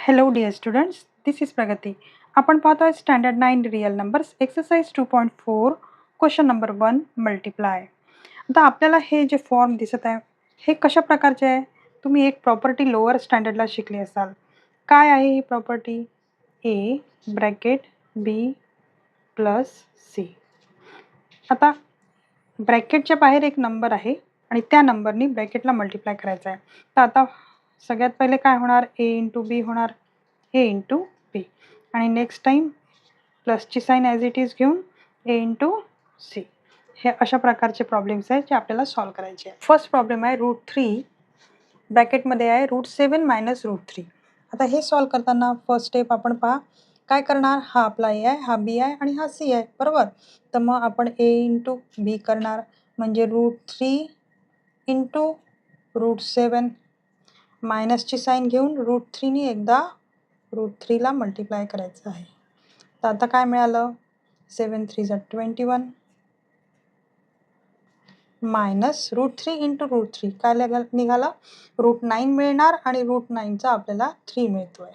Hello dear students, this is Pragati. आपण पाहतोय standard 9 real numbers exercise 2.4 question number 1 multiply. आता आपल्याला हे जे फॉर्म दिसत आहे हे कशा प्रकारचे आहे? तुम्ही एक प्रॉपर्टी लोअर स्टँडर्डला शिकले असाल. काय आहे ही property? A bracket B plus C. आता ब्रॅकेटच्या बाहेर एक नंबर आहे आणि त्या नंबरनी ब्रॅकेटला मल्टिप्लाय करायचं आहे. तर आता सगळ्यात पहिले काय होणार? ए इंटू बी होणार, ए इंटू बी, आणि नेक्स्ट टाईम प्लसची साईन ॲज इट इज घेऊन ए इंटू सी. हे अशा प्रकारचे प्रॉब्लेम्स आहेत जे आपल्याला सॉल्व करायचे आहे. फर्स्ट प्रॉब्लेम आहे √3 ब्रॅकेटमध्ये आहे √7 मायनस √3. आता हे सॉल्व करताना फर्स्ट स्टेप आपण पहा काय करणार. हा आपला ए आहे, हा बी आहे आणि हा सी आहे, बरोबर. तर मग आपण ए इंटू बी करणार, म्हणजे √3 इंटू √7 मायनसची साईन घेऊन √3नी एकदा √3ला मल्टिप्लाय करायचं आहे. तर आता काय मिळालं? 7 3 21 मायनस √3 इंटू √3 काय निघालं? √9 मिळणार आणि √9चा आपल्याला 3 मिळतो आहे.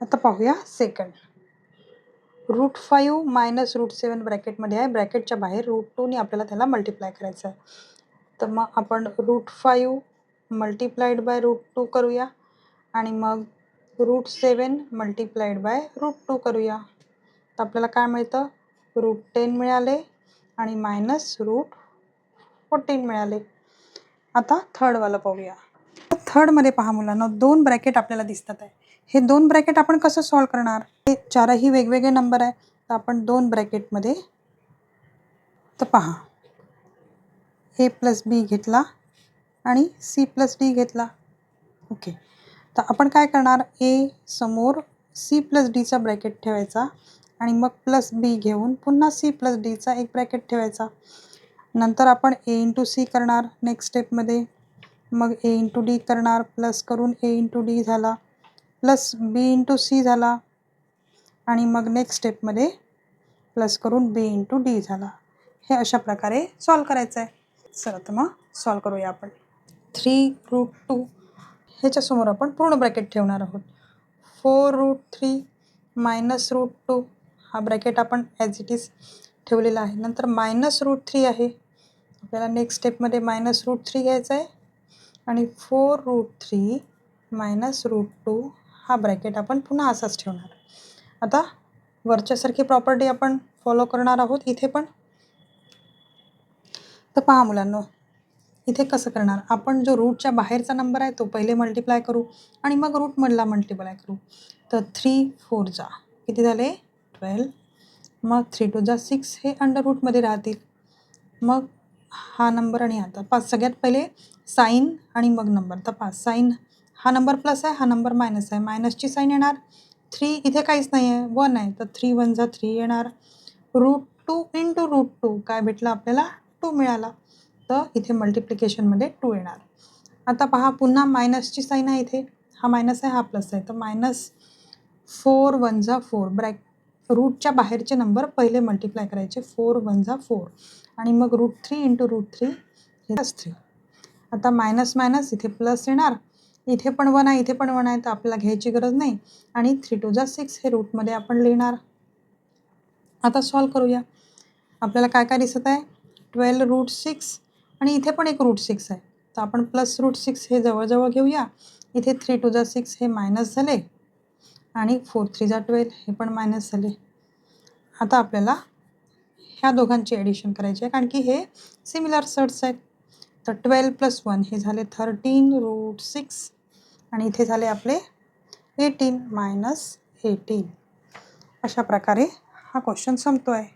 आता पाहूया सेकंड. √5 मायनस √7 ब्रॅकेटमध्ये आहे, ब्रॅकेटच्या बाहेर √2नी आपल्याला त्याला मल्टिप्लाय करायचं आहे. तर मग आपण √5 मल्टिप्लाइड बाय √2 करूया आणि मग √7 मल्टिप्लाइड बाय √2 करूया. तर आपल्याला काय मिळतं? √10 मिळाले आणि मायनस √14 मिळाले. आता थर्डवाला पाहूया. थर्डमध्ये पहा मुलांना, दोन ब्रॅकेट आपल्याला दिसतात आहे. हे दोन ब्रॅकेट आपण कसं सॉल्व करणार? हे चारही वेगवेगळे नंबर आहे, तर आपण दोन ब्रॅकेटमध्ये तर पहा ए प्लस बी घेतला आणि सी प्लस डी घेतला. ओके, तर आपण काय करणार? ए समोर सी प्लस डीचा ब्रॅकेट ठेवायचा आणि मग प्लस बी घेऊन पुन्हा सी प्लस डीचा एक ब्रॅकेट ठेवायचा. नंतर आपण ए इंटू सी करणार नेक्स्ट स्टेपमध्ये, मग ए इंटू डी करणार, प्लस करून ए इंटू डी झाला, प्लस बी इंटू सी झाला आणि मग नेक्स्ट स्टेपमध्ये प्लस करून बी इंटू डी झाला. हे अशा प्रकारे सॉल्व करायचं आहे. चला तर मग सॉल्व करूया आपण. 3√2 ह्याच्यासमोर आपण पूर्ण ब्रॅकेट ठेवणार आहोत. 4√3 मायनस √2 हा ब्रॅकेट आपण ॲज इट इज ठेवलेला आहे. नंतर मायनस √3 आहे, आपल्याला नेक्स्ट स्टेपमध्ये मायनस √3 घ्यायचं आहे आणि 4√3 मायनस √2 हा ब्रॅकेट आपण पुन्हा असाच ठेवणार. आता वरच्यासारखी प्रॉपर्टी आपण फॉलो करणार आहोत इथे पण. तर पहा मुलांनो, इथे कसं करणार? आपण जो रूटच्या बाहेरचा नंबर आहे तो पहिले मल्टिप्लाय करू आणि मग रूटमधला मल्टिप्लाय करू. तर 3 4 जा किती झाले? 12. मग 3 2 जा 6 हे अंडर रूटमध्ये राहतील. मग हा नंबर आणि आता 5 सगळ्यात पहिले साईन आणि मग नंबर. तर 5 साईन हा नंबर प्लस आहे, हा नंबर मायनस आहे, मायनसची साईन येणार. 3 इथे काहीच नाही आहे, 1 आहे, तर 3 1 जा 3 येणार. √2 इंटू √2 काय भेटलं आपल्याला? 2 मिळाला. तर इथे मल्टिप्लिकेशनमध्ये 2 येणार. आता पहा पुन्हा मायनसची साईन आहे इथे, हा मायनस आहे, हा प्लस आहे, तर मायनस 4 1 जा 4 रूटच्या बाहेरचे नंबर पहिले मल्टिप्लाय करायचे. 4 1 जा 4 आणि मग √3 इंटू √3 हे +3. आता मायनस मायनस इथे प्लस येणार, इथे पण 1 आहे, इथे पण 1 आहे, तर आपल्याला घ्यायची गरज नाही आणि 3 2 जा 6 हे रूटमध्ये आपण लिहिणार. आता सॉल्व करूया. आपल्याला काय काय दिसत आहे? 12√6 आणि इथे पण एक √6 आहे, तर आपण प्लस √6 हे जवळजवळ घेऊया. इथे 3 2 जा 6 हे मायनस झाले आणि 4 3 जा 12 हे पण मायनस झाले. आता आपल्याला ह्या दोघांची ॲडिशन करायची आहे कारण की हे सिमिलर सेट्स आहेत. तर 12 + 1 हे झाले 13√6 आणि इथे झाले आपले 18 - 18. अशा प्रकारे हा क्वेश्चन संपतो आहे.